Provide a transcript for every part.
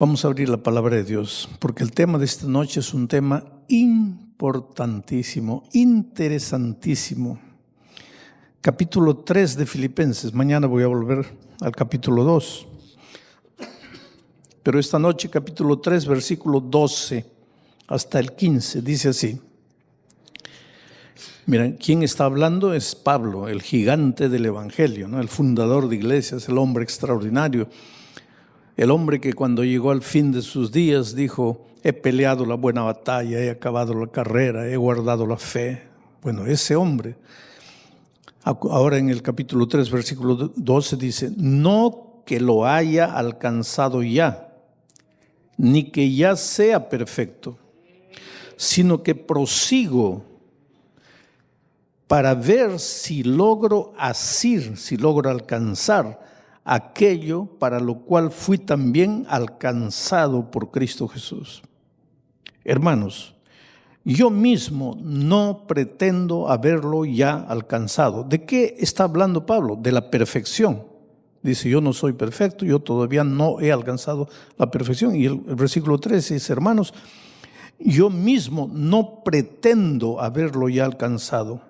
Vamos a abrir la palabra de Dios, porque el tema de esta noche es un tema importantísimo, interesantísimo. Capítulo 3 de Filipenses. Mañana voy a volver al capítulo 2. Pero esta noche, capítulo 3, versículo 12 hasta el 15, dice así. Miren, ¿quién está hablando? Es Pablo, el gigante del Evangelio, ¿no? El fundador de iglesias, el hombre extraordinario. El hombre que cuando llegó al fin de sus días dijo: he peleado la buena batalla, he acabado la carrera, he guardado la fe. Bueno, ese hombre, ahora en el capítulo 3, versículo 12 dice: no que lo haya alcanzado ya, ni que ya sea perfecto, sino que prosigo para ver si logro asir, si logro alcanzar aquello para lo cual fui también alcanzado por Cristo Jesús. Hermanos, yo mismo no pretendo haberlo ya alcanzado. ¿De qué está hablando Pablo? De la perfección. Dice: yo no soy perfecto, yo todavía no he alcanzado la perfección. Y el versículo 13 dice: hermanos, yo mismo no pretendo haberlo ya alcanzado,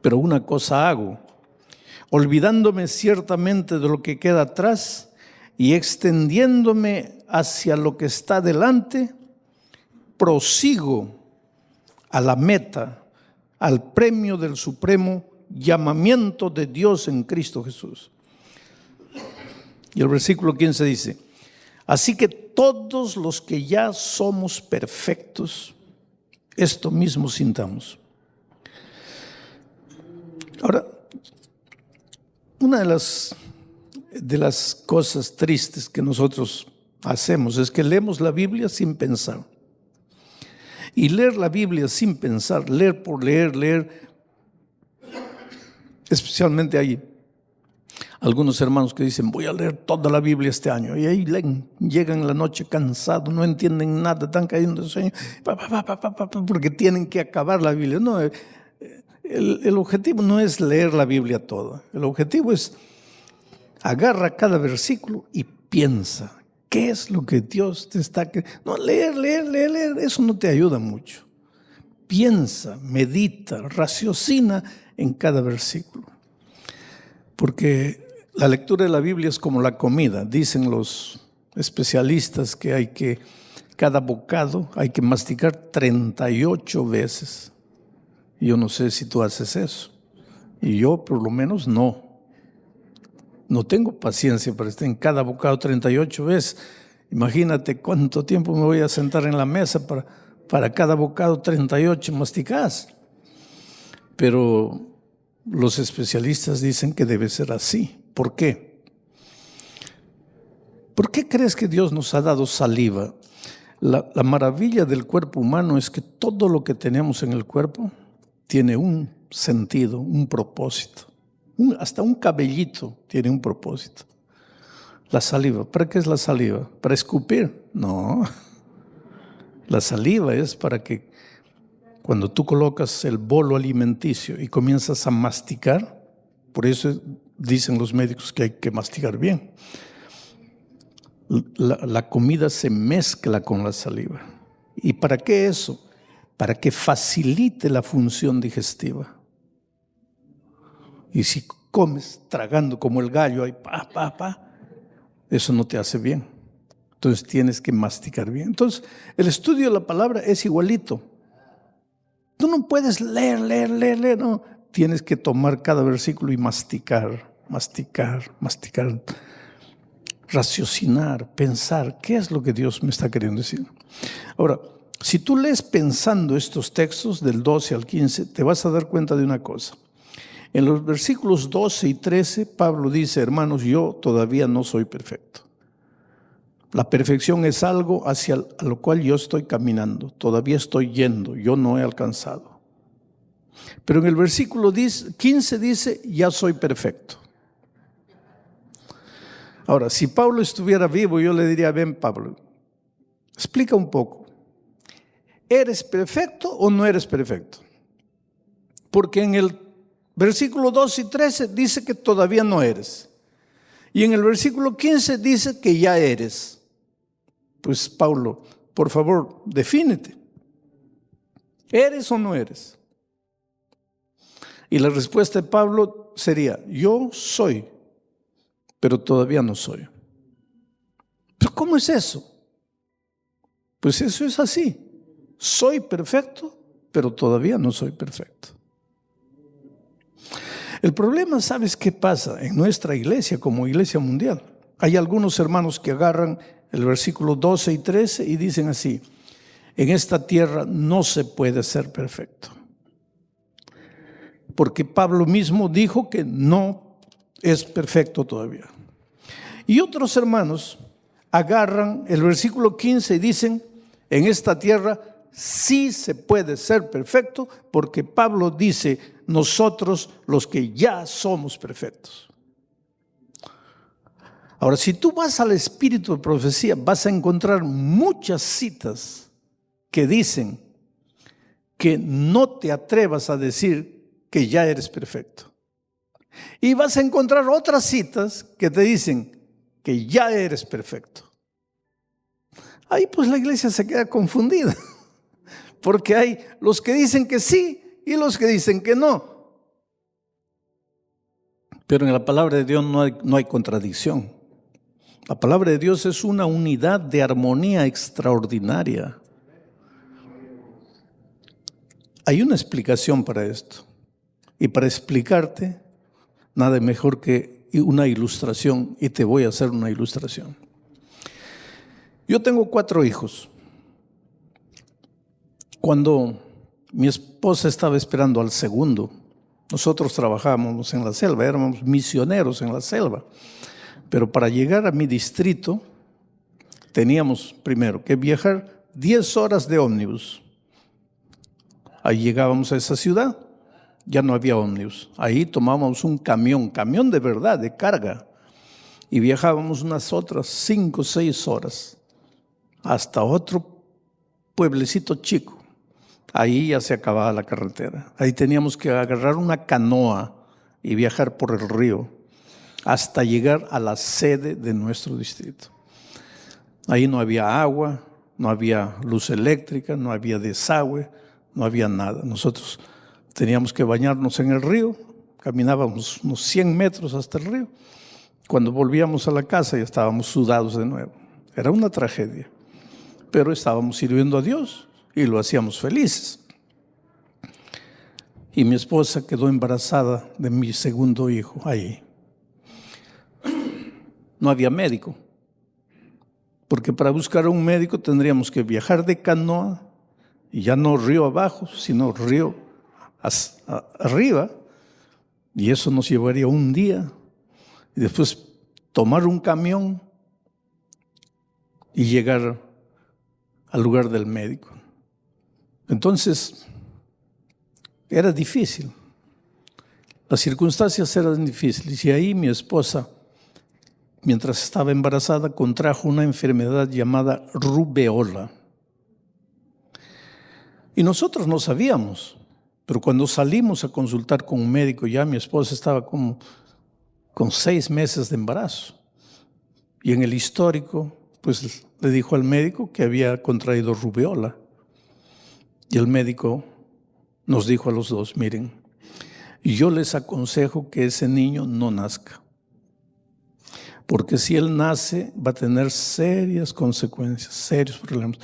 pero una cosa hago, olvidándome ciertamente de lo que queda atrás y extendiéndome hacia lo que está delante, prosigo a la meta, al premio del supremo llamamiento de Dios en Cristo Jesús. Y el versículo 15 dice: así que todos los que ya somos perfectos, esto mismo sintamos. Ahora, una de las cosas tristes que nosotros hacemos es que leemos la Biblia sin pensar. Y leer la Biblia sin pensar, leer por leer, especialmente hay algunos hermanos que dicen: voy a leer toda la Biblia este año. Y ahí leen, llegan la noche cansados, no entienden nada, están cayendo de sueño, porque tienen que acabar la Biblia. No, el objetivo no es leer la Biblia toda. El objetivo es: agarra cada versículo y piensa. ¿Qué es lo que Dios te está queriendo? No, leer, eso no te ayuda mucho. Piensa, medita, raciocina en cada versículo. Porque la lectura de la Biblia es como la comida. Dicen los especialistas que cada bocado hay que masticar 38 veces. Yo no sé si tú haces eso. Y yo por lo menos no. No tengo paciencia para estar en cada bocado 38 veces. Imagínate cuánto tiempo me voy a sentar en la mesa para cada bocado 38 masticás. Pero los especialistas dicen que debe ser así. ¿Por qué? ¿Por qué crees que Dios nos ha dado saliva? La maravilla del cuerpo humano es que todo lo que tenemos en el cuerpo tiene un sentido, un propósito. Hasta un cabellito tiene un propósito. La saliva, ¿para qué es la saliva? ¿Para escupir? No. La saliva es para que cuando tú colocas el bolo alimenticio y comienzas a masticar, por eso dicen los médicos que hay que masticar bien. La comida se mezcla con la saliva. ¿Y para qué eso? Para que facilite la función digestiva. Y si comes tragando como el gallo, ahí, eso no te hace bien. Entonces tienes que masticar bien. Entonces el estudio de la palabra es igualito. Tú no puedes leer, no. Tienes que tomar cada versículo y masticar, raciocinar, pensar, ¿qué es lo que Dios me está queriendo decir? Ahora, si tú lees pensando estos textos del 12 al 15, te vas a dar cuenta de una cosa. En los versículos 12 y 13, Pablo dice: hermanos, yo todavía no soy perfecto. La perfección es algo hacia lo cual yo estoy caminando, todavía estoy yendo, yo no he alcanzado. Pero en el versículo 15 dice: ya soy perfecto. Ahora, si Pablo estuviera vivo, yo le diría: ven, Pablo, explica un poco. ¿Eres perfecto o no eres perfecto? Porque en el versículo 12 y 13 dice que todavía no eres. Y en el versículo 15 dice que ya eres. pues Pablo, por favor, defínete. ¿Eres o no eres? Y la respuesta de Pablo sería, yo soy, pero todavía no soy. ¿Pero cómo es eso? Pues eso es así. Soy perfecto, pero todavía no soy perfecto. El problema, ¿sabes qué pasa? En nuestra iglesia, como iglesia mundial, hay algunos hermanos que agarran el versículo 12 y 13 y dicen así, en esta tierra no se puede ser perfecto. Porque Pablo mismo dijo que no es perfecto todavía. Y otros hermanos agarran el versículo 15 y dicen, en esta tierra sí se puede ser perfecto, porque Pablo dice, nosotros los que ya somos perfectos. Ahora, si tú vas al espíritu de profecía, vas a encontrar muchas citas que dicen que no te atrevas a decir que ya eres perfecto. Y vas a encontrar otras citas que te dicen que ya eres perfecto. Ahí pues la iglesia se queda confundida, porque hay los que dicen que sí y los que dicen que no. Pero en la palabra de Dios no hay contradicción. La palabra de Dios es una unidad de armonía extraordinaria. Hay una explicación para esto. Y para explicarte, nada mejor que una ilustración, y te voy a hacer una ilustración. Yo tengo 4 hijos. Cuando mi esposa estaba esperando al segundo, nosotros trabajábamos en la selva, éramos misioneros en la selva. Pero para llegar a mi distrito, teníamos primero que viajar 10 horas de ómnibus. Ahí llegábamos a esa ciudad, ya no había ómnibus. Ahí tomábamos un camión de verdad, de carga. Y viajábamos unas otras 5 o 6 horas hasta otro pueblecito chico. Ahí ya se acababa la carretera. Ahí teníamos que agarrar una canoa y viajar por el río hasta llegar a la sede de nuestro distrito. Ahí no había agua, no había luz eléctrica, no había desagüe, no había nada. Nosotros teníamos que bañarnos en el río, caminábamos unos 100 metros hasta el río. Cuando volvíamos a la casa ya estábamos sudados de nuevo. Era una tragedia, pero estábamos sirviendo a Dios y lo hacíamos felices. Y mi esposa quedó embarazada de mi segundo hijo ahí. No había médico, porque para buscar a un médico tendríamos que viajar de canoa, y ya no río abajo, sino río arriba, y eso nos llevaría un día, y después tomar un camión y llegar al lugar del médico. Entonces, era difícil, las circunstancias eran difíciles, y ahí mi esposa, mientras estaba embarazada, contrajo una enfermedad llamada rubeola. Y nosotros no sabíamos, pero cuando salimos a consultar con un médico, ya mi esposa estaba como con 6 meses de embarazo. Y en el histórico, pues le dijo al médico que había contraído rubeola. Y el médico nos dijo a los dos, miren, yo les aconsejo que ese niño no nazca. Porque si él nace, va a tener serias consecuencias, serios problemas.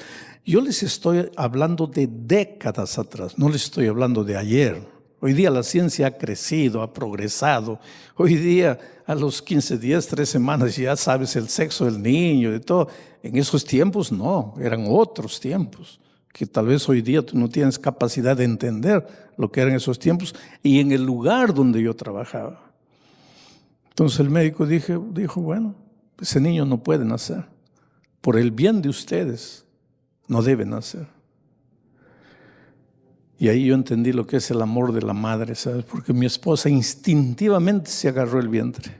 Yo les estoy hablando de décadas atrás, no les estoy hablando de ayer. Hoy día la ciencia ha crecido, ha progresado. Hoy día, a los 15 días, 3 semanas, ya sabes el sexo del niño y todo. En esos tiempos no, eran otros tiempos, que tal vez hoy día tú no tienes capacidad de entender lo que eran esos tiempos y en el lugar donde yo trabajaba. Entonces el médico dijo, bueno, ese niño no puede nacer. Por el bien de ustedes, no debe nacer. Y ahí yo entendí lo que es el amor de la madre, ¿sabes? Porque mi esposa instintivamente se agarró el vientre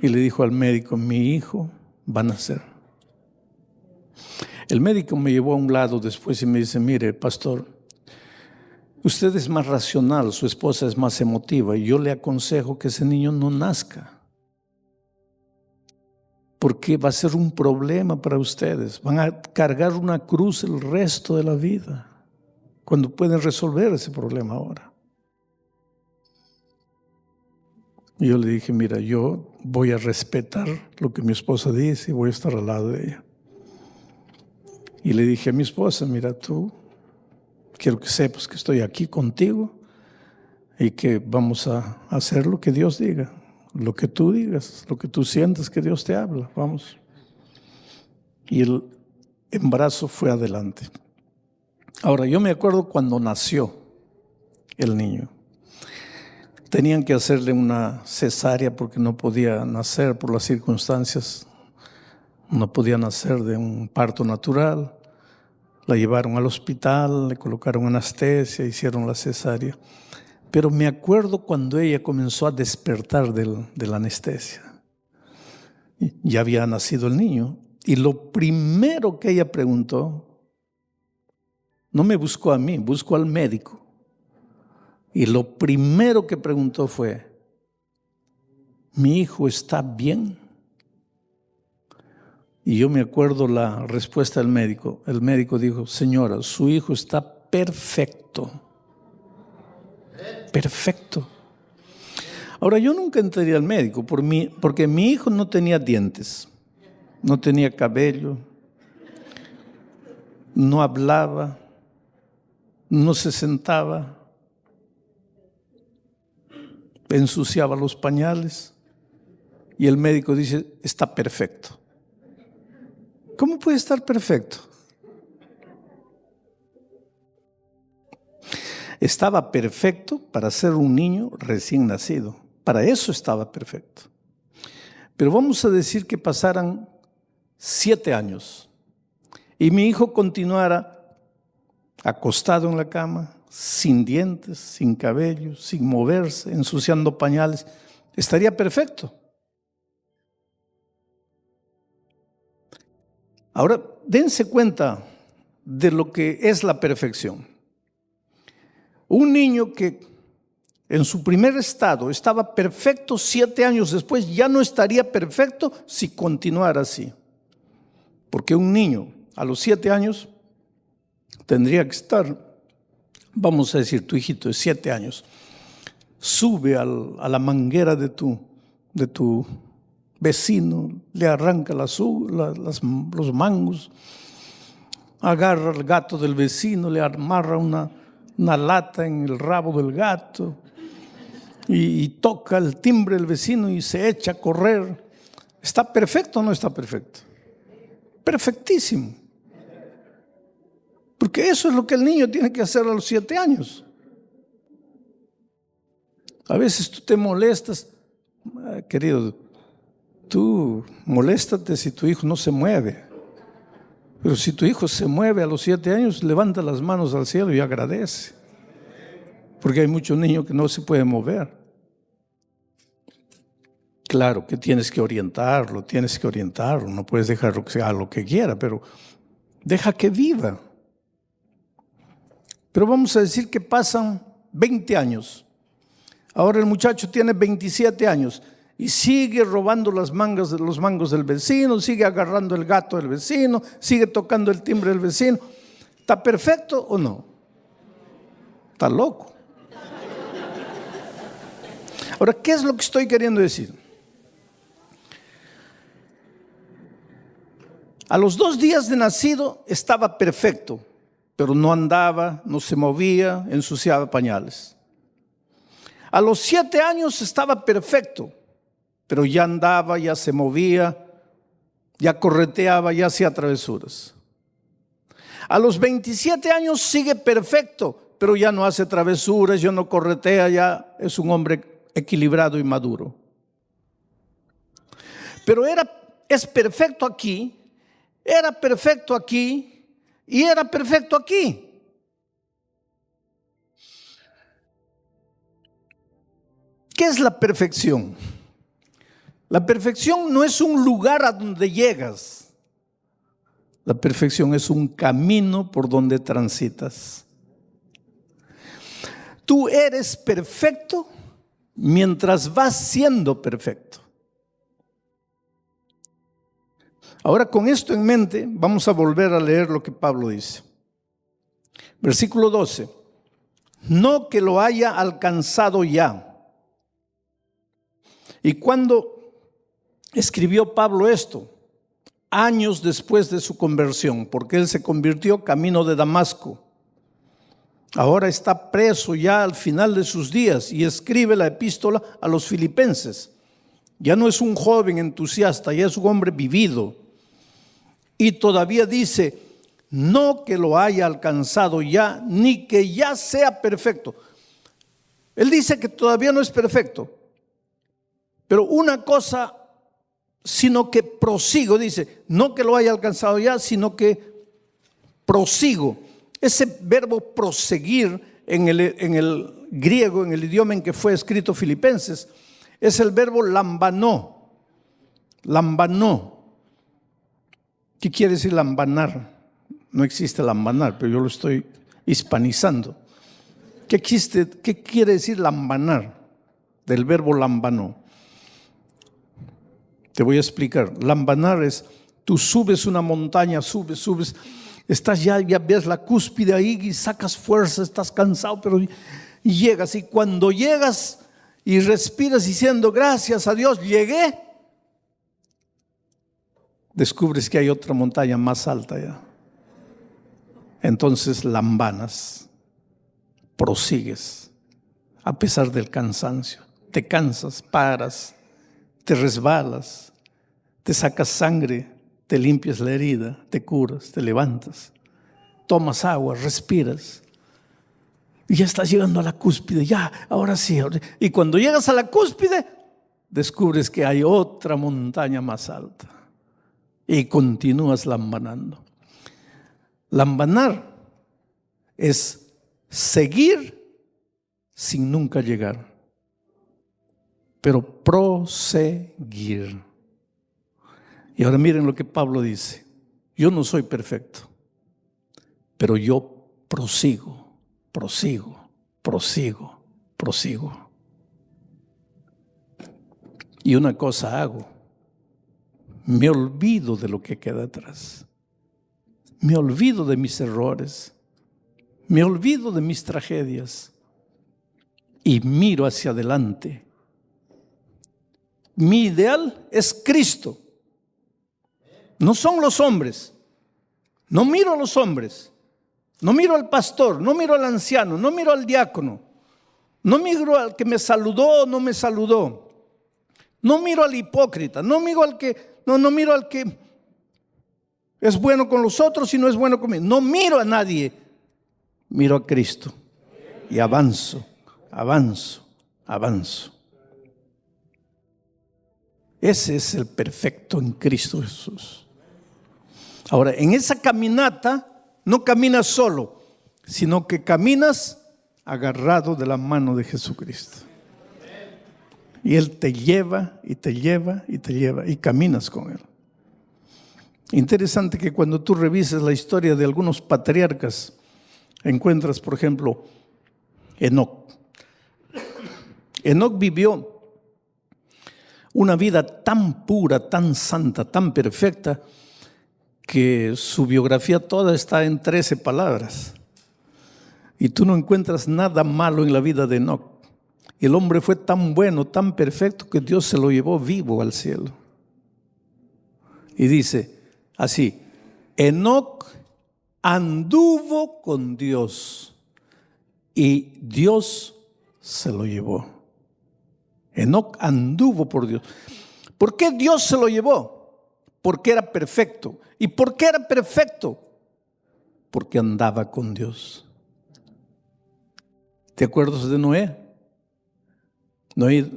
y le dijo al médico, mi hijo va a nacer. El médico me llevó a un lado después y me dice, mire, pastor, usted es más racional, su esposa es más emotiva y yo le aconsejo que ese niño no nazca. porque va a ser un problema para ustedes. Van a cargar una cruz el resto de la vida, cuando pueden resolver ese problema ahora. Y yo le dije, mira, yo voy a respetar lo que mi esposa dice y voy a estar al lado de ella. Y le dije a mi esposa, mira, tú, quiero que sepas que estoy aquí contigo y que vamos a hacer lo que Dios diga, lo que tú digas, lo que tú sientas que Dios te habla, vamos. Y el embarazo fue adelante. Ahora, yo me acuerdo cuando nació el niño. Tenían que hacerle una cesárea porque no podía nacer por las circunstancias. No podía nacer de un parto natural. La llevaron al hospital, le colocaron anestesia, hicieron la cesárea. Pero me acuerdo cuando ella comenzó a despertar de la anestesia. Ya había nacido el niño. Y lo primero que ella preguntó, no me buscó a mí, buscó al médico. Y lo primero que preguntó fue, ¿mi hijo está bien? Y yo me acuerdo la respuesta del médico. El médico dijo, señora, su hijo está perfecto. Perfecto. Ahora, yo nunca entré al médico porque mi hijo no tenía dientes, no tenía cabello, no hablaba, no se sentaba, ensuciaba los pañales. Y el médico dice, está perfecto. ¿Cómo puede estar perfecto? Estaba perfecto para ser un niño recién nacido. Para eso estaba perfecto. Pero vamos a decir que pasaran 7 años y mi hijo continuara acostado en la cama, sin dientes, sin cabello, sin moverse, ensuciando pañales. Estaría perfecto. Ahora, dense cuenta de lo que es la perfección. Un niño que en su primer estado estaba perfecto, 7 años después ya no estaría perfecto si continuara así. Porque un niño a los 7 años tendría que estar, vamos a decir, tu hijito de 7 años, sube a la manguera de tu vecino, le arranca los mangos, agarra al gato del vecino, le amarra una lata en el rabo del gato y toca el timbre del vecino y se echa a correr. ¿Está perfecto o no está perfecto? Perfectísimo. Porque eso es lo que el niño tiene que hacer a los 7 años. A veces tú te molestas, querido, tú moléstate si tu hijo no se mueve. Pero si tu hijo se mueve a los 7 años, levanta las manos al cielo y agradece. Porque hay muchos niños que no se pueden mover. Claro que tienes que orientarlo, no puedes dejarlo que haga lo que quiera, pero deja que viva. Pero vamos a decir que pasan 20 años. Ahora el muchacho tiene 27 años y sigue robando los mangos del vecino, sigue agarrando el gato del vecino, sigue tocando el timbre del vecino. ¿Está perfecto o no? Está loco. Ahora, ¿qué es lo que estoy queriendo decir? A los 2 días de nacido estaba perfecto, pero no andaba, no se movía, ensuciaba pañales. A los 7 años estaba perfecto, pero ya andaba, ya se movía, ya correteaba, ya hacía travesuras. A los 27 años sigue perfecto, pero ya no hace travesuras, ya no corretea, ya es un hombre equilibrado y maduro. Pero es perfecto aquí, era perfecto aquí y era perfecto aquí. ¿Qué es la perfección? La perfección no es un lugar a donde llegas. La perfección es un camino por donde transitas. Tú eres perfecto mientras vas siendo perfecto. Ahora, con esto en mente, vamos a volver a leer lo que Pablo dice. Versículo 12. No que lo haya alcanzado ya. ¿Y cuándo escribió Pablo esto? Años después de su conversión, porque él se convirtió camino de Damasco. Ahora está preso ya al final de sus días y escribe la epístola a los filipenses. Ya no es un joven entusiasta, ya es un hombre vivido. Y todavía dice, no que lo haya alcanzado ya, ni que ya sea perfecto. Él dice que todavía no es perfecto, pero una cosa, sino que prosigo, dice, no que lo haya alcanzado ya, sino que prosigo. Ese verbo proseguir en el griego, en el idioma en que fue escrito Filipenses, es el verbo lambanó. Lambanó. ¿Qué quiere decir lambanar? No existe lambanar, pero yo lo estoy hispanizando. ¿Qué quiere decir lambanar? Del verbo lambanó. Te voy a explicar. Lambanar es, tú subes una montaña, subes, estás ya ves la cúspide ahí y sacas fuerza, estás cansado, pero llegas. Y cuando llegas y respiras diciendo gracias a Dios, llegué, descubres que hay otra montaña más alta ya. Entonces lambanas, prosigues, a pesar del cansancio. Te cansas, paras, te resbalas, te sacas sangre, te limpias la herida, te curas, te levantas, tomas agua, respiras. Y ya estás llegando a la cúspide, ya, ahora sí. Y cuando llegas a la cúspide, descubres que hay otra montaña más alta. Y continúas lambanando. Lambanar es seguir sin nunca llegar, pero proseguir. Y ahora miren lo que Pablo dice. Yo no soy perfecto, pero yo prosigo. Y una cosa hago, me olvido de lo que queda atrás. Me olvido de mis errores, me olvido de mis tragedias y miro hacia adelante. Mi ideal es Cristo, no son los hombres. No miro a los hombres, no miro al pastor, no miro al anciano, no miro al diácono, no miro al que me saludó o no me saludó, no miro al hipócrita, no miro al que es bueno con los otros y no es bueno conmigo. No miro a nadie, miro a Cristo y avanzo. Ese es el perfecto en Cristo Jesús. Ahora, en esa caminata no caminas solo, sino que caminas agarrado de la mano de Jesucristo. Y Él te lleva y caminas con Él. Interesante que cuando tú revises la historia de algunos patriarcas, encuentras, por ejemplo, Enoc. Enoc vivió una vida tan pura, tan santa, tan perfecta, que su biografía toda está en 13 palabras. Y tú no encuentras nada malo en la vida de Enoc. El hombre fue tan bueno, tan perfecto, que Dios se lo llevó vivo al cielo. Y dice así: Enoc anduvo con Dios y Dios se lo llevó. Enoc anduvo por Dios. ¿Por qué Dios se lo llevó? Porque era perfecto. ¿Y por qué era perfecto? Porque andaba con Dios. ¿Te acuerdas de Noé? Noé,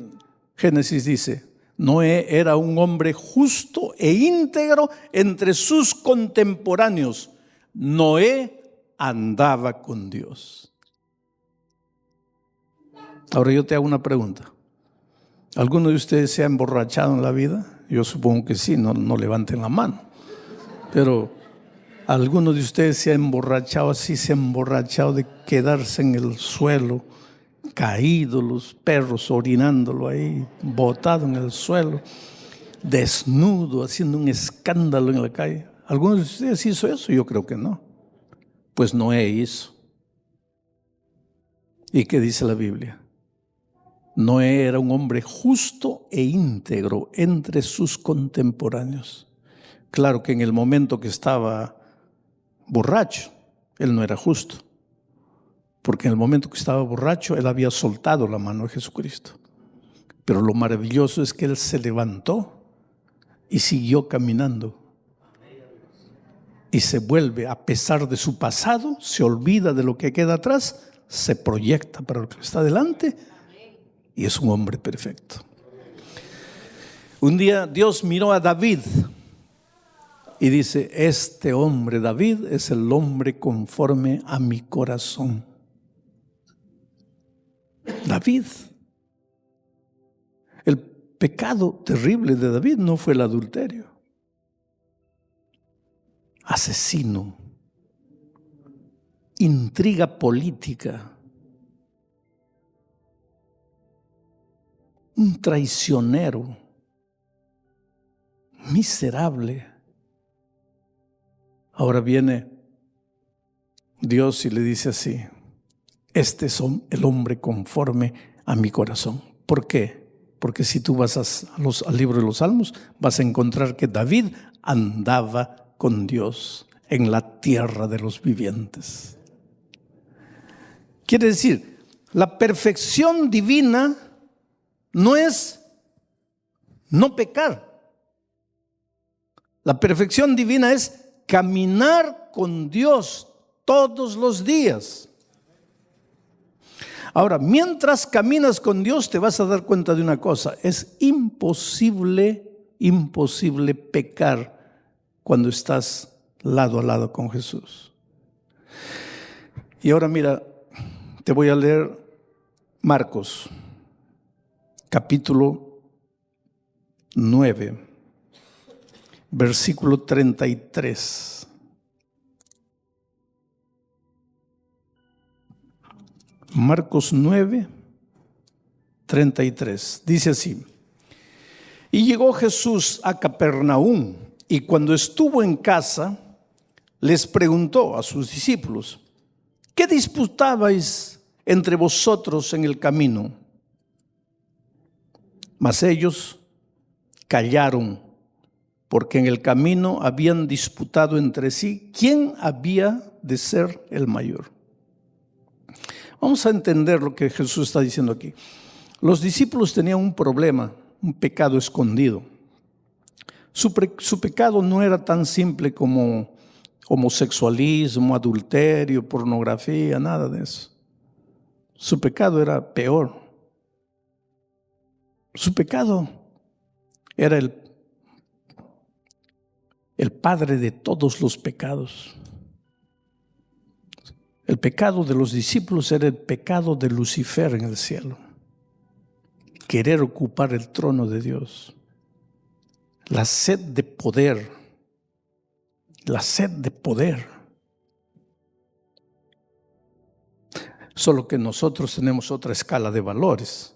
Génesis dice, Noé era un hombre justo e íntegro entre sus contemporáneos. Noé andaba con Dios. Ahora yo te hago una pregunta. ¿Alguno de ustedes se ha emborrachado en la vida? Yo supongo que sí, no levanten la mano. Pero ¿alguno de ustedes se ha emborrachado así, se ha emborrachado de quedarse en el suelo, caído, los perros orinándolo ahí, botado en el suelo, desnudo, haciendo un escándalo en la calle. ¿Algunos de ustedes hizo eso? Yo creo que no. Pues Noé hizo. ¿Y qué dice la Biblia? Noé era un hombre justo e íntegro entre sus contemporáneos. Claro que en el momento que estaba borracho, él no era justo. Porque en el momento que estaba borracho, él había soltado la mano de Jesucristo. Pero lo maravilloso es que él se levantó y siguió caminando. Y se vuelve, a pesar de su pasado, se olvida de lo que queda atrás, se proyecta para lo que está delante y es un hombre perfecto. Un día Dios miró a David y dice: este hombre David es el hombre conforme a mi corazón. David. El pecado terrible de David no fue el adulterio. Asesino, intriga política, un traicionero, miserable. Ahora viene Dios y le dice así: este es el hombre conforme a mi corazón. ¿Por qué? Porque si tú vas al libro de los Salmos, vas a encontrar que David andaba con Dios en la tierra de los vivientes. Quiere decir, la perfección divina no es no pecar. La perfección divina es caminar con Dios todos los días. Ahora, mientras caminas con Dios, te vas a dar cuenta de una cosa: es imposible pecar cuando estás lado a lado con Jesús. Y ahora mira, te voy a leer Marcos, capítulo 9, versículo 33. Marcos 9, 33. Dice así: y llegó Jesús a Capernaum, y cuando estuvo en casa, les preguntó a sus discípulos: ¿qué disputabais entre vosotros en el camino? Mas ellos callaron, porque en el camino habían disputado entre sí quién había de ser el mayor. Vamos a entender lo que Jesús está diciendo aquí. Los discípulos tenían un problema, un pecado escondido. Su pecado no era tan simple como homosexualismo, adulterio, pornografía, nada de eso. Su pecado era peor. Su pecado era el padre de todos los pecados. El pecado de los discípulos era el pecado de Lucifer en el cielo. Querer ocupar el trono de Dios. La sed de poder. La sed de poder. Solo que nosotros tenemos otra escala de valores.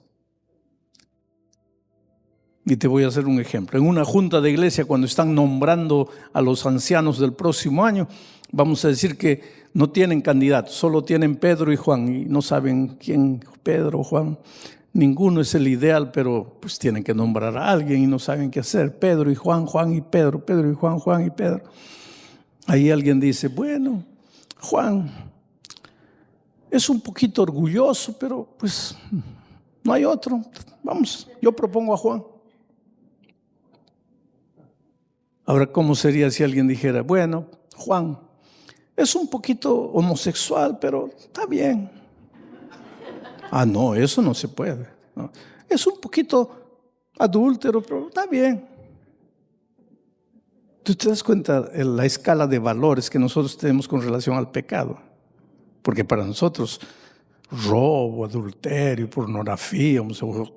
Y te voy a hacer un ejemplo. En una junta de iglesia, cuando están nombrando a los ancianos del próximo año, vamos a decir que no tienen candidatos, solo tienen Pedro y Juan, y no saben quién, Pedro o Juan. Ninguno es el ideal, pero pues tienen que nombrar a alguien y no saben qué hacer. Pedro y Juan, Juan y Pedro, Pedro y Juan, Juan y Pedro. Ahí alguien dice: bueno, Juan es un poquito orgulloso, pero pues no hay otro. Vamos, yo propongo a Juan. Ahora, ¿cómo sería si alguien dijera: bueno, Juan es un poquito homosexual, pero está bien? Ah, no, eso no se puede. No. Es un poquito adúltero, pero está bien. ¿Tú te das cuenta de la escala de valores que nosotros tenemos con relación al pecado? Porque para nosotros, robo, adulterio, pornografía,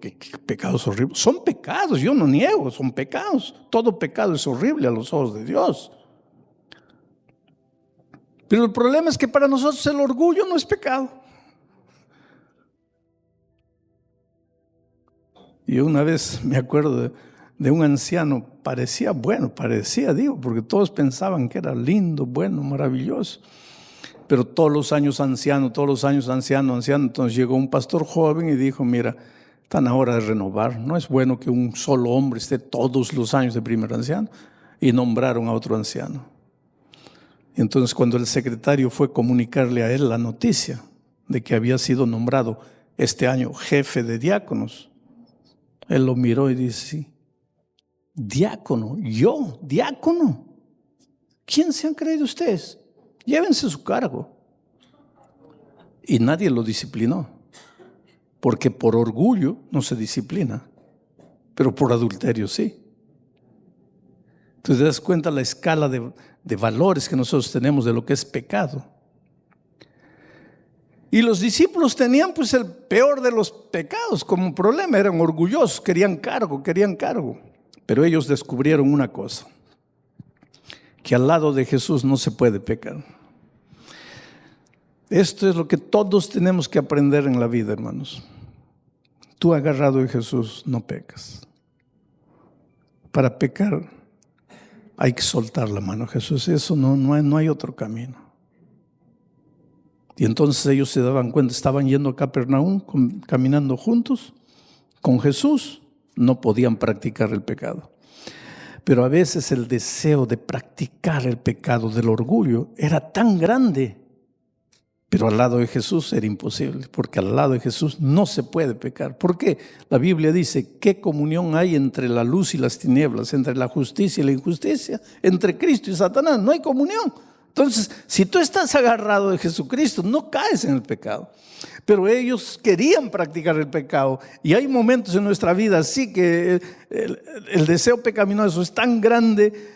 ¿qué pecados horribles? Son pecados, yo no niego, son pecados. Todo pecado es horrible a los ojos de Dios. Pero el problema es que para nosotros el orgullo no es pecado. Y una vez me acuerdo de un anciano parecía bueno, digo, porque todos pensaban que era lindo, bueno, maravilloso. Pero todos los años anciano. Entonces llegó un pastor joven y dijo, mira, están a hora de renovar. No es bueno que un solo hombre esté todos los años de primer anciano. Y nombraron a otro anciano. Y entonces cuando el secretario fue a comunicarle a él la noticia de que había sido nombrado este año jefe de diáconos, él lo miró y dice, sí, diácono, yo, diácono. ¿Quién se han creído ustedes? Llévense su cargo. Y nadie lo disciplinó, porque por orgullo no se disciplina, pero por adulterio sí. Entonces te das cuenta la escala de valores que nosotros tenemos de lo que es pecado. Y los discípulos tenían pues el peor de los pecados como problema, eran orgullosos, querían cargo. Pero ellos descubrieron una cosa, que al lado de Jesús no se puede pecar. Esto es lo que todos tenemos que aprender en la vida, hermanos. Tú agarrado de Jesús no pecas. Para pecar hay que soltar la mano a Jesús. Eso no hay otro camino. Y entonces ellos se daban cuenta, estaban yendo a Capernaum, caminando juntos con Jesús, no podían practicar el pecado. Pero a veces el deseo de practicar el pecado del orgullo era tan grande, pero al lado de Jesús era imposible, porque al lado de Jesús no se puede pecar. ¿Por qué? La Biblia dice, ¿qué comunión hay entre la luz y las tinieblas, entre la justicia y la injusticia, entre Cristo y Satanás? No hay comunión. Entonces, si tú estás agarrado de Jesucristo, no caes en el pecado. Pero ellos querían practicar el pecado. Y hay momentos en nuestra vida así que el deseo pecaminoso es tan grande.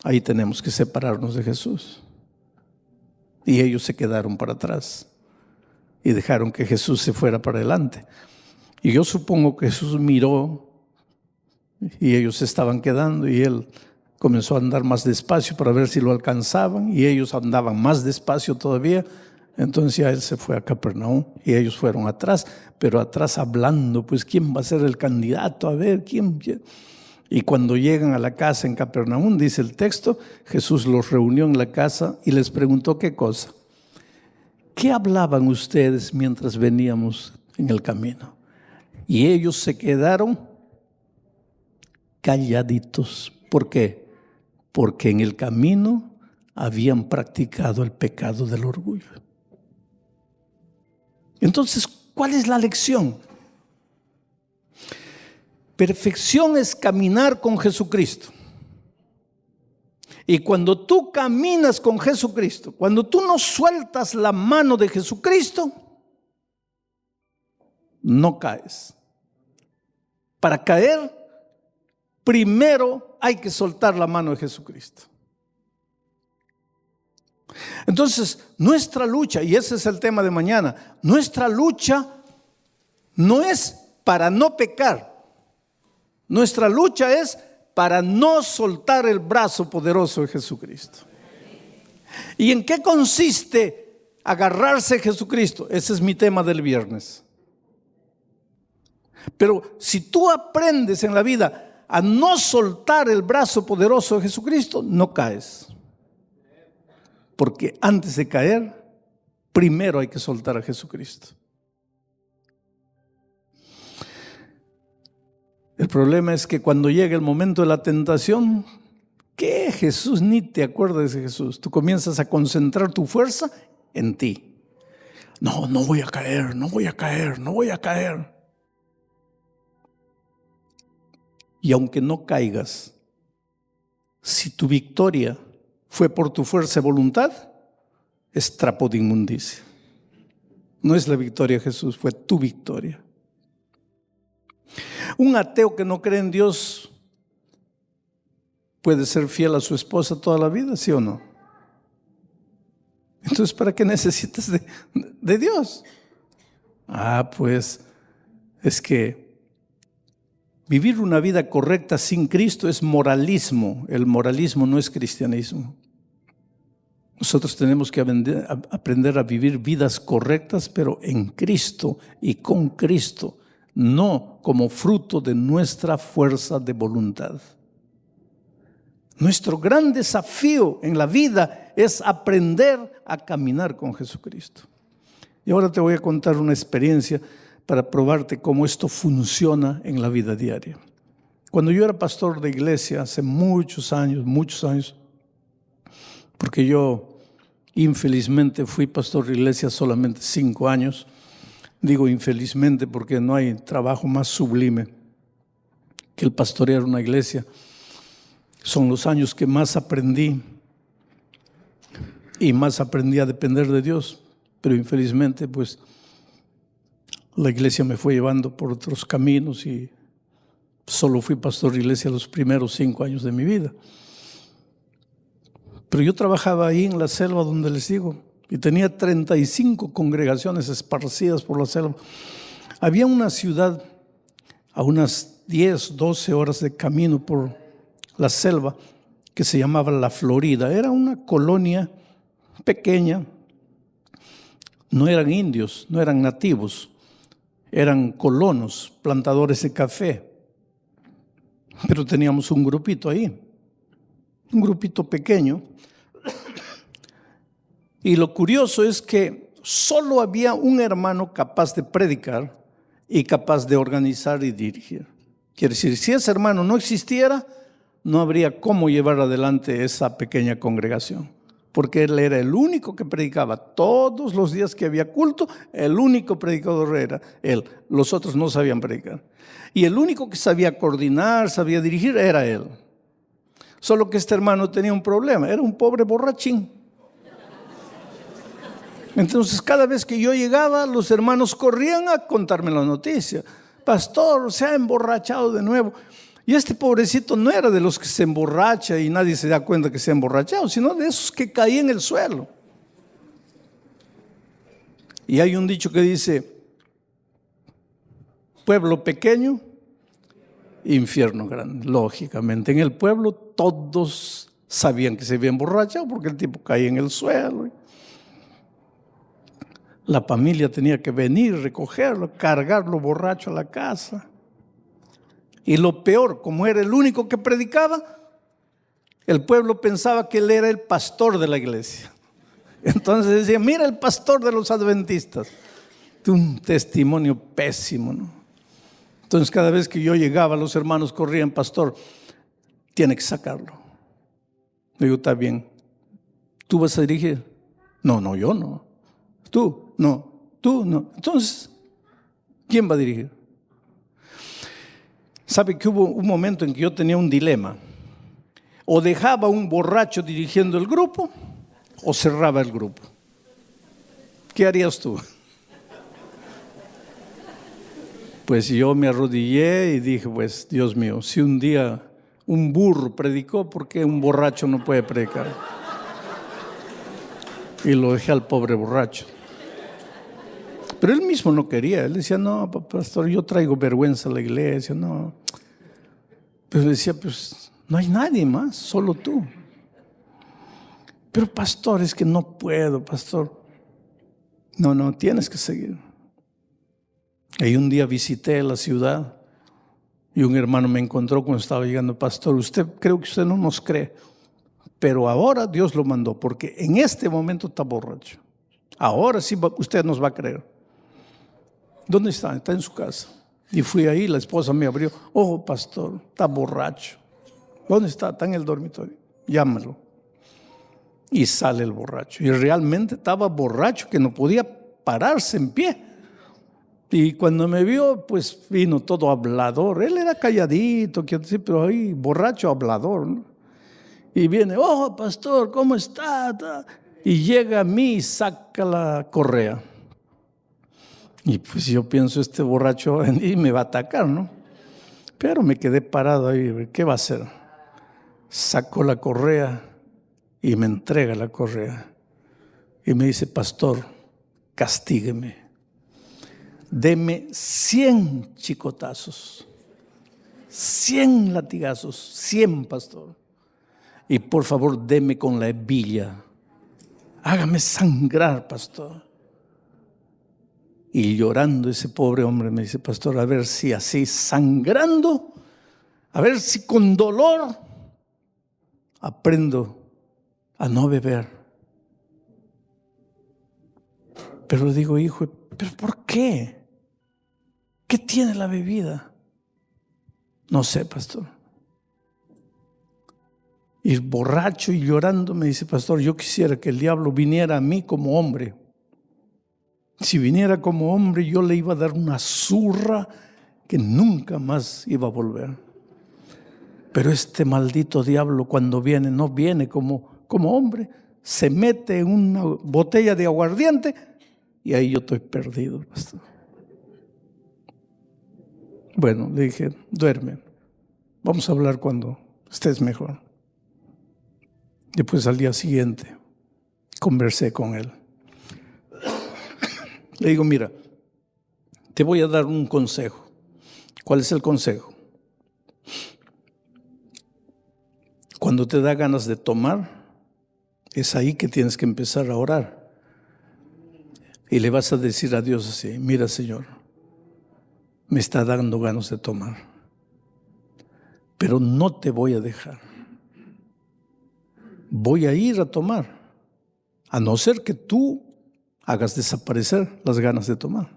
Ahí tenemos que separarnos de Jesús. Y ellos se quedaron para atrás. Y dejaron que Jesús se fuera para adelante. Y yo supongo que Jesús miró. Y ellos se estaban quedando. Y Él comenzó a andar más despacio para ver si lo alcanzaban. Y ellos andaban más despacio todavía. Entonces ya Él se fue a Capernaum y ellos fueron atrás, pero atrás hablando, pues ¿quién va a ser el candidato? A ver, ¿quién? Y cuando llegan a la casa en Capernaum, dice el texto, Jesús los reunió en la casa y les preguntó qué cosa. ¿Qué hablaban ustedes mientras veníamos en el camino? Y ellos se quedaron calladitos. ¿Por qué? Porque en el camino habían practicado el pecado del orgullo. Entonces, ¿cuál es la lección? Perfección es caminar con Jesucristo. Y cuando tú caminas con Jesucristo, cuando tú no sueltas la mano de Jesucristo, no caes. Para caer, primero hay que soltar la mano de Jesucristo. Entonces, nuestra lucha, y ese es el tema de mañana, nuestra lucha no es para no pecar. Nuestra lucha es para no soltar el brazo poderoso de Jesucristo. ¿Y en qué consiste agarrarse a Jesucristo? Ese es mi tema del viernes. Pero si tú aprendes en la vida a no soltar el brazo poderoso de Jesucristo, no caes. Porque antes de caer, primero hay que soltar a Jesucristo. El problema es que cuando llega el momento de la tentación, ¿qué Jesús? Ni te acuerdas de Jesús. Tú comienzas a concentrar tu fuerza en ti. No voy a caer, no voy a caer. Y aunque no caigas, si tu victoria fue por tu fuerza y voluntad, es trapo de inmundicia. No es la victoria de Jesús, fue tu victoria. Un ateo que no cree en Dios puede ser fiel a su esposa toda la vida, ¿sí o no? Entonces, ¿para qué necesitas de Dios? Pues es que vivir una vida correcta sin Cristo es moralismo. El moralismo no es cristianismo. Nosotros tenemos que aprender a vivir vidas correctas, pero en Cristo y con Cristo. no como fruto de nuestra fuerza de voluntad. Nuestro gran desafío en la vida es aprender a caminar con Jesucristo. Y ahora te voy a contar una experiencia para probarte cómo esto funciona en la vida diaria. Cuando yo era pastor de iglesia hace muchos años, porque yo infelizmente fui pastor de iglesia solamente 5 años. Digo infelizmente porque no hay trabajo más sublime que el pastorear una iglesia. Son los años que más aprendí y más aprendí a depender de Dios. Pero infelizmente pues la iglesia me fue llevando por otros caminos y solo fui pastor de iglesia los primeros 5 años de mi vida. Pero yo trabajaba ahí en la selva donde les digo y tenía 35 congregaciones esparcidas por la selva. Había una ciudad a unas 10, 12 horas de camino por la selva que se llamaba La Florida. Era una colonia pequeña. No eran indios, no eran nativos, eran colonos, plantadores de café. Pero teníamos un grupito ahí, un grupito pequeño. Y lo curioso es que solo había un hermano capaz de predicar y capaz de organizar y dirigir. Quiere decir, si ese hermano no existiera, no habría cómo llevar adelante esa pequeña congregación. Porque él era el único que predicaba. Todos los días que había culto, el único predicador era él. Los otros no sabían predicar. Y el único que sabía coordinar, sabía dirigir, era él. Solo que este hermano tenía un problema. Era un pobre borrachín. Entonces, cada vez que yo llegaba, los hermanos corrían a contarme la noticia. Pastor, se ha emborrachado de nuevo. Y este pobrecito no era de los que se emborracha y nadie se da cuenta que se ha emborrachado, sino de esos que caían en el suelo. Y hay un dicho que dice, pueblo pequeño, infierno grande. Lógicamente, en el pueblo todos sabían que se había emborrachado porque el tipo caía en el suelo. La familia tenía que venir, recogerlo, cargarlo borracho a la casa. Y lo peor, como era el único que predicaba, el pueblo pensaba que él era el pastor de la iglesia. Entonces decía, mira el pastor de los adventistas. Un testimonio pésimo, ¿no? Entonces cada vez que yo llegaba, los hermanos corrían, pastor, tiene que sacarlo. Digo, está bien. ¿Tú vas a dirigir? No, yo no. Tú no. Entonces, ¿quién va a dirigir? ¿Sabe que hubo un momento en que yo tenía un dilema? O dejaba un borracho dirigiendo el grupo o cerraba el grupo. ¿Qué harías tú? Pues yo me arrodillé y dije, pues Dios mío, si un día un burro predicó, ¿por qué un borracho no puede predicar? Y lo dejé al pobre borracho. Pero él mismo no quería. Él decía, no, pastor, yo traigo vergüenza a la iglesia. No. Pero decía, pues no hay nadie más, solo tú. Pero pastor, es que no puedo, pastor. No, tienes que seguir. Y un día visité la ciudad y un hermano me encontró cuando estaba llegando, pastor, creo que usted no nos cree, pero ahora Dios lo mandó, porque en este momento está borracho. Ahora sí usted nos va a creer. ¿Dónde está? Está en su casa. Y fui ahí, la esposa me abrió. Oh, pastor, está borracho. ¿Dónde está? Está en el dormitorio. Llámalo. Y sale el borracho. Y realmente estaba borracho, que no podía pararse en pie. Y cuando me vio, pues vino todo hablador. Él era calladito, pero ahí borracho hablador, ¿no? Y viene, oh, pastor, ¿cómo está? Y llega a mí y saca la correa. Y pues yo pienso, este borracho y me va a atacar, ¿no? Pero me quedé parado ahí, ¿qué va a hacer? Sacó la correa y me entrega la correa. Y me dice, pastor, castígueme. Deme 100 chicotazos, 100 latigazos, 100, pastor. Y por favor, deme con la hebilla. Hágame sangrar, pastor. Y llorando ese pobre hombre me dice, pastor, a ver si así sangrando, a ver si con dolor aprendo a no beber. Pero digo, hijo, ¿pero por qué? ¿Qué tiene la bebida? No sé, pastor. Y borracho y llorando me dice, pastor, yo quisiera que el diablo viniera a mí como hombre. Si viniera como hombre, yo le iba a dar una zurra que nunca más iba a volver. Pero este maldito diablo cuando viene, no viene como hombre, se mete en una botella de aguardiente y ahí yo estoy perdido, pastor. Bueno, le dije, duerme, vamos a hablar cuando estés mejor. Después al día siguiente conversé con él. Le digo, mira, te voy a dar un consejo. ¿Cuál es el consejo? Cuando te da ganas de tomar, es ahí que tienes que empezar a orar. Y le vas a decir a Dios así, mira, Señor, me está dando ganas de tomar, pero no te voy a dejar. Voy a ir a tomar, a no ser que tú hagas desaparecer las ganas de tomar.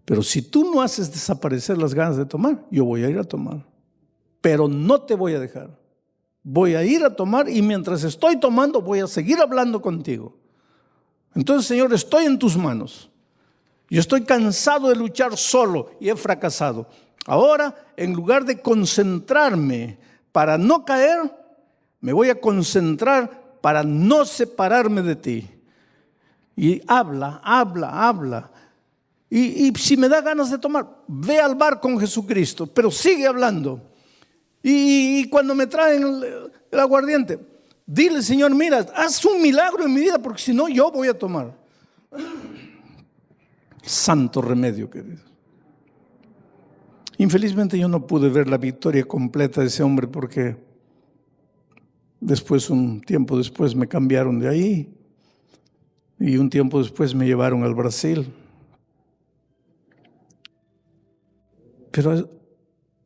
Pero si tú no haces desaparecer las ganas de tomar, yo voy a ir a tomar. Pero no te voy a dejar. Voy a ir a tomar y mientras estoy tomando voy a seguir hablando contigo. Entonces, Señor, estoy en tus manos. Yo estoy cansado de luchar solo y he fracasado. Ahora, en lugar de concentrarme para no caer, me voy a concentrar para no separarme de ti. Y habla. Y si me da ganas de tomar, ve al bar con Jesucristo, pero sigue hablando. Y cuando me traen el aguardiente, dile, Señor, mira, haz un milagro en mi vida, porque si no, yo voy a tomar. Santo remedio, querido. Infelizmente yo no pude ver la victoria completa de ese hombre porque un tiempo después me cambiaron de ahí y un tiempo después me llevaron al Brasil. Pero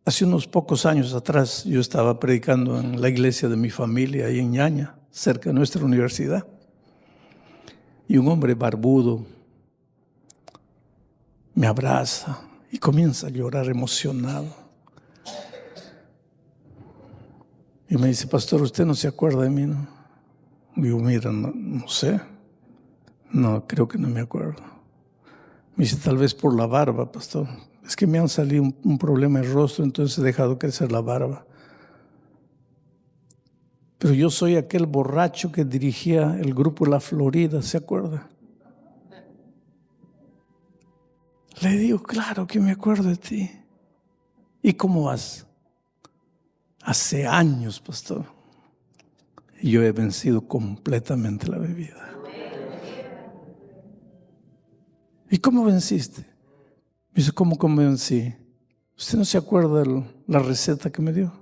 hace unos pocos años atrás yo estaba predicando en la iglesia de mi familia ahí en Ñaña, cerca de nuestra universidad. Y un hombre barbudo me abraza y comienza a llorar emocionado. Y me dice, pastor, ¿usted no se acuerda de mí, no? Digo, mira, no sé. No, creo que no me acuerdo. Me dice, tal vez por la barba, pastor. Es que me han salido un problema en el rostro, entonces he dejado crecer la barba. Pero yo soy aquel borracho que dirigía el grupo La Florida, ¿se acuerda? Le digo, claro que me acuerdo de ti. ¿Y cómo vas? Hace años, pastor. Yo he vencido completamente la bebida. ¿Y cómo venciste? Me dice, ¿cómo vencí? ¿Usted no se acuerda de la receta que me dio?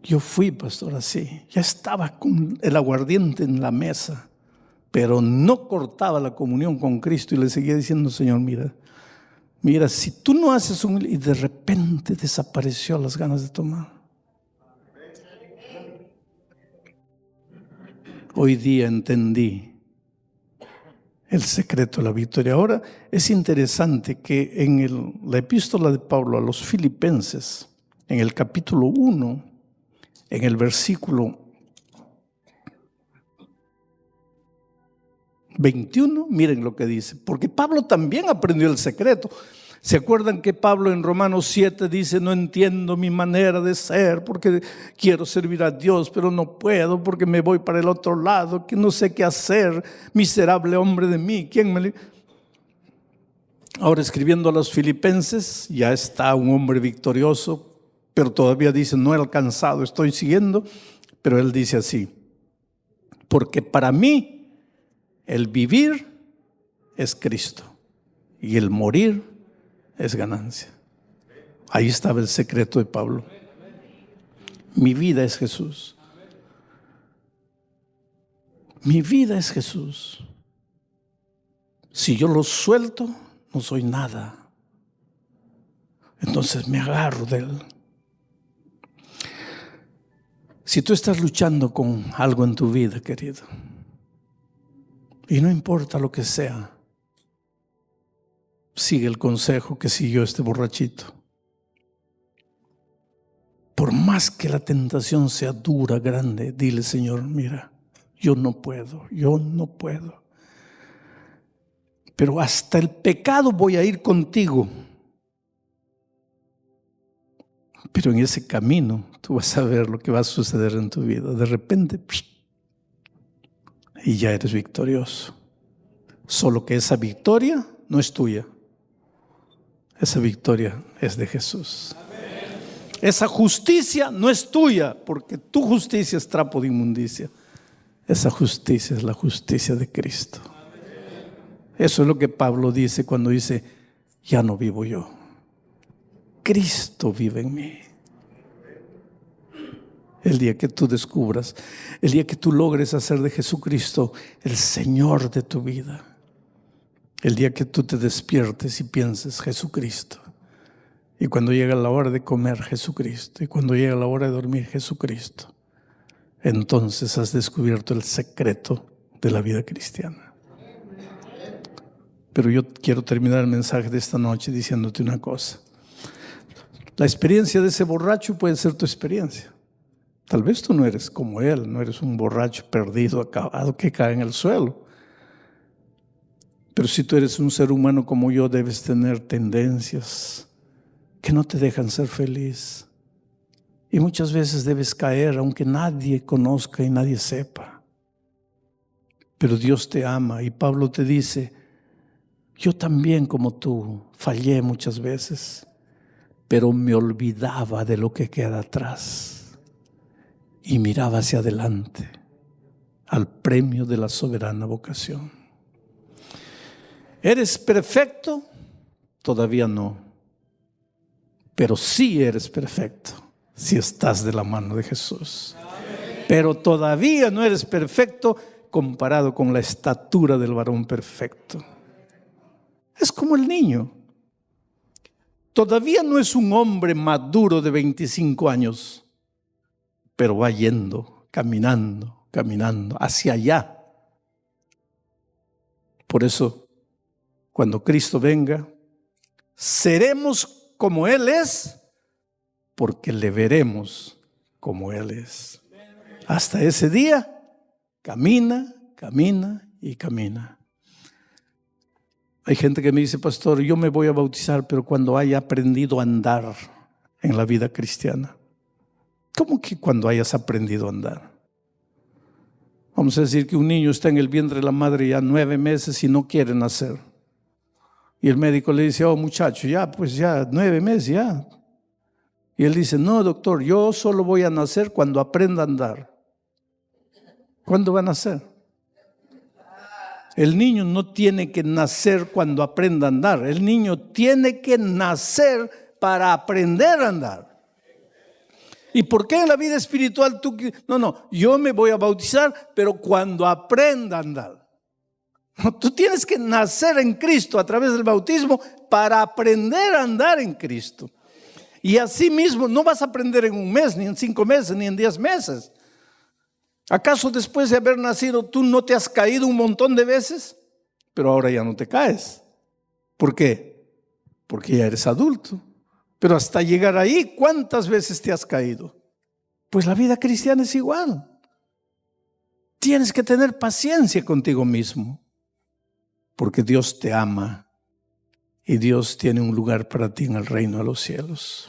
Yo fui, pastor, así. Ya estaba con el aguardiente en la mesa, pero no cortaba la comunión con Cristo y le seguía diciendo, Señor, mira, si tú no haces y de repente desapareció las ganas de tomar. Hoy día entendí el secreto de la victoria. Ahora es interesante que en la epístola de Pablo a los Filipenses, en el capítulo 1, en el versículo 21, miren lo que dice, porque Pablo también aprendió el secreto. ¿Se acuerdan que Pablo en Romanos 7 dice, no entiendo mi manera de ser porque quiero servir a Dios, pero no puedo porque me voy para el otro lado, que no sé qué hacer, miserable hombre de mí? Ahora escribiendo a los Filipenses, ya está un hombre victorioso, pero todavía dice, no he alcanzado, estoy siguiendo, pero él dice así, porque para mí el vivir es Cristo y el morir es ganancia. Ahí estaba el secreto de Pablo. Mi vida es Jesús. Mi vida es Jesús. Si yo lo suelto, no soy nada. Entonces me agarro de él. Si tú estás luchando con algo en tu vida, querido, y no importa lo que sea, sigue el consejo que siguió este borrachito. Por más que la tentación sea dura, grande, dile: Señor, mira, yo no puedo. Pero hasta el pecado voy a ir contigo. Pero en ese camino tú vas a ver lo que va a suceder en tu vida. De repente, y ya eres victorioso. Solo que esa victoria no es tuya. Esa victoria es de Jesús. Esa justicia no es tuya, porque tu justicia es trapo de inmundicia. Esa justicia es la justicia de Cristo. Eso es lo que Pablo dice cuando dice: ya no vivo yo, Cristo vive en mí. El día que tú descubras, el día que tú logres hacer de Jesucristo el Señor de tu vida, el día que tú te despiertes y pienses: Jesucristo. Y cuando llega la hora de comer, Jesucristo. Y cuando llega la hora de dormir, Jesucristo. Entonces has descubierto el secreto de la vida cristiana. Pero yo quiero terminar el mensaje de esta noche diciéndote una cosa. La experiencia de ese borracho puede ser tu experiencia. Tal vez tú no eres como él, no eres un borracho perdido, acabado, que cae en el suelo. Pero si tú eres un ser humano como yo, debes tener tendencias que no te dejan ser feliz. Y muchas veces debes caer aunque nadie conozca y nadie sepa. Pero Dios te ama y Pablo te dice: yo también, como tú, fallé muchas veces, pero me olvidaba de lo que queda atrás y miraba hacia adelante al premio de la soberana vocación. ¿Eres perfecto? Todavía no. Pero sí eres perfecto si estás de la mano de Jesús. Pero todavía no eres perfecto comparado con la estatura del varón perfecto. Es como el niño. Todavía no es un hombre maduro de 25 años, pero va yendo, caminando hacia allá. Por eso, cuando Cristo venga, seremos como Él es, porque le veremos como Él es. Hasta ese día, camina y camina. Hay gente que me dice: pastor, yo me voy a bautizar, pero cuando haya aprendido a andar en la vida cristiana. ¿Cómo que cuando hayas aprendido a andar? Vamos a decir que un niño está en el vientre de la madre ya 9 meses y no quiere nacer. Y el médico le dice: oh muchacho, pues ya 9 meses ya. Y él dice: no doctor, yo solo voy a nacer cuando aprenda a andar. ¿Cuándo va a nacer? El niño no tiene que nacer cuando aprenda a andar. El niño tiene que nacer para aprender a andar. ¿Y por qué en la vida espiritual tú? No, yo me voy a bautizar, pero cuando aprenda a andar. Tú tienes que nacer en Cristo a través del bautismo para aprender a andar en Cristo. Y así mismo no vas a aprender en 1 mes, ni en 5 meses, ni en 10 meses. ¿Acaso después de haber nacido tú no te has caído un montón de veces? Pero ahora ya no te caes. ¿Por qué? Porque ya eres adulto. Pero hasta llegar ahí, ¿cuántas veces te has caído? Pues la vida cristiana es igual. Tienes que tener paciencia contigo mismo, porque Dios te ama y Dios tiene un lugar para ti en el reino de los cielos.